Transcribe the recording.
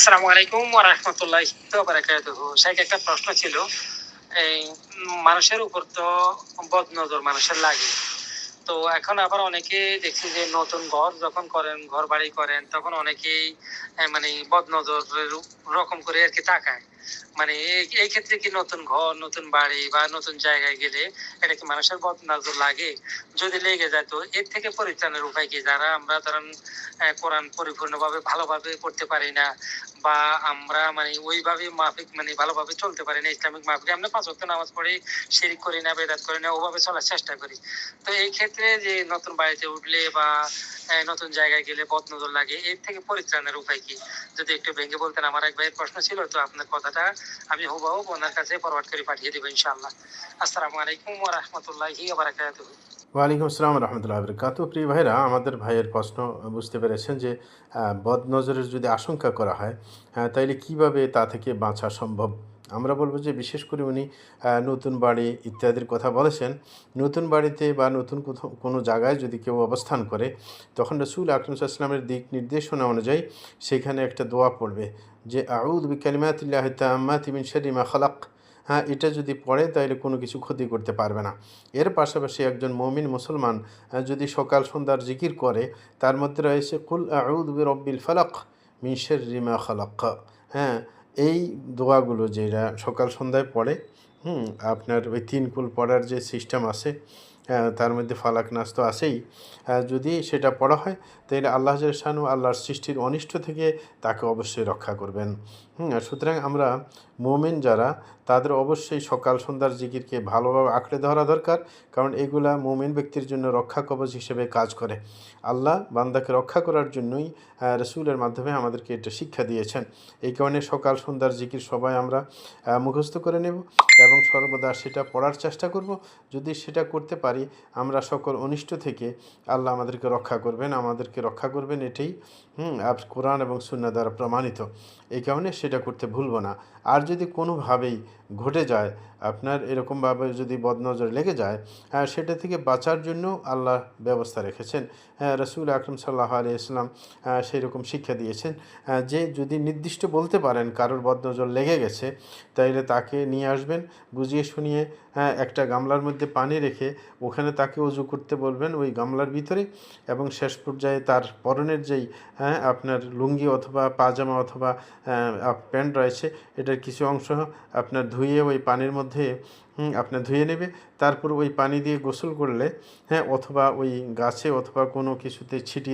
আসসালামু আলাইকুম ওয়া রাহমাতুল্লাহি ওয়া বারাকাতুহু। শাইখ, একটা প্রশ্ন ছিল। এই মানুষের উপর তো বদনজর মানুষের লাগে। তো এখন আবার অনেকেই দেখছি যে নতুন ঘর যখন করেন, ঘর-বাড়ি করেন, তখন অনেকেই মানে বদনজরের রকম করে আরকি তাকায়। মানে এই ক্ষেত্রে কি নতুন ঘর, নতুন বাড়ি বা নতুন জায়গায় গেলে এটা কি মানুষের বদনজর লাগে? যদি লেগে যায় তো এর থেকে পরিত্রাণের উপায় কি? যারা আমরা ধরেন কোরআন পরিপূর্ণভাবে ভালোভাবে পড়তে পারি না, বা আমরা মানে ওইভাবে মাফিক মানে ভালোভাবে চলতে পারি না, ইসলামিক মাফিকে আমরা ৫ ওয়াক্ত নামাজ পড়ি, শিরক করি না, বেদাত করি না, ওভাবে চলার চেষ্টা করি। তো এই ক্ষেত্রে যে নতুন বাড়িতে উঠলে বা নতুন জায়গায় গেলে বদনজর লাগে, এর থেকে পরিত্রাণের উপায় কি? যদি একটু ভেঙে বলতেন। আমার এক ভাইয়ের প্রশ্ন ছিল, তো আপনার কথাটা আমি হুবহু ওনার কাছে ফরওয়ার্ড করে পাঠিয়ে দেব ইনশাআল্লাহ। আসসালামু আলাইকুম ওয়া রাহমাতুল্লাহি ওয়া বারাকাতুহু। ওয়ালাইকুম আসসালাম রহমতুল্লাহ বরকাত। প্রিয় ভাইরা, আমাদের ভাইয়ের প্রশ্ন বুঝতে পেরেছেন যে বদনজরের যদি আশঙ্কা করা হয় তাইলে কিভাবে তা থেকে বাঁচা সম্ভব। আমরা বলবো যে বিশেষ করে উনি নতুন বাড়ি ইত্যাদির কথা বলেছেন। নতুন বাড়িতে বা নতুন কোথাও কোনো জায়গায় যদি কেউ অবস্থান করে, তখন রাসূল আকরাম সাল্লাল্লাহু আলাইহি ওয়াসাল্লামের দিক নির্দেশনা অনুযায়ী সেখানে একটা দোয়া পড়বে যে আউযু বিকালিমাতিল্লাহি তাম্মাতি মিন শাররি মা খালাক। এটা যদি পড়ে তাহলে কোনো কিছু ক্ষতি করতে পারবে না। এর পাশাপাশি একজন মুমিন মুসলমান যদি সকাল সন্ধ্যার জিকির করে, তার মধ্যে রয়েছে কুল আউযু বিরব্বিল ফালাক মিন শাররি মা খালাক। হ্যাঁ, এই দোয়াগুলো যেটা সকাল সন্ধ্যায় পড়ে, আপনার ওই ৩ কুল পড়ার যে সিস্টেম আছে, তার মধ্যে ফালাক নাস তো আছেই। যদি সেটা পড়া হয় তাহলে আল্লাহ শানু আল্লাহর সৃষ্টির অনিষ্ট থেকে তাকে অবশ্যই রক্ষা করবেন। সুতরাং আমরা মুমিন যারা, তাদের অবশ্যই সকাল সন্ধ্যার জিকিরকে ভালোভাবে আঁকড়ে ধরা দরকার, কারণ এগুলা মুমিন ব্যক্তির জন্য রক্ষা কবচ হিসেবে কাজ করে। আল্লাহ বান্দাকে রক্ষা করার জন্যই রসুলের মাধ্যমে আমাদেরকে এটা শিক্ষা দিয়েছেন। এই কারণে সকাল সন্ধ্যার জিকির সবাই আমরা মুখস্থ করে নেব এবং সর্বদা সেটা পড়ার চেষ্টা করব। যদি সেটা করতে পারি, আমরা সকল অনিষ্ট থেকে আল্লাহ আমাদেরকে রক্ষা করবেন, এটাই কোরআন এবং সুন্নাহ দ্বারা প্রমাণিত। এই কারণে সেটা করতে ভুলব না। আর যদি কোনোভাবেই ঘটে যায়, আপনার এরকমভাবে যদি বদনজর লেগে যায়, সেটা থেকে বাঁচার জন্য আল্লাহ ব্যবস্থা রেখেছেন। রাসূল আকরাম সাল্লাল্লাহু আলাইহি ওয়াসাল্লাম সেই রকম শিক্ষা দিয়েছেন যে যদি নির্দিষ্ট বলতে পারেন কারোর বদনজর লেগে গেছে, তাইলে তাকে নিয়ে আসবেন, বুঝিয়ে শুনিয়ে একটা গামলার মধ্যে পানি রেখে ওখানে তাকে ওযু করতে বলবেন ওই গামলার ভিতরে, এবং শেষ পর্যায়ে তার পরনের যেই আপনার লুঙ্গি অথবা পাজামা অথবা প্যান্ট রয়েছে, এটার কিছু অংশ আপনার ধুয়ে ওই পানির মধ্যে আপনার ধুয়ে নেবে। তারপর ওই পানি দিয়ে গোসল করলে, অথবা ওই গাছে অথবা কোনো কিছুতে ছিটিয়ে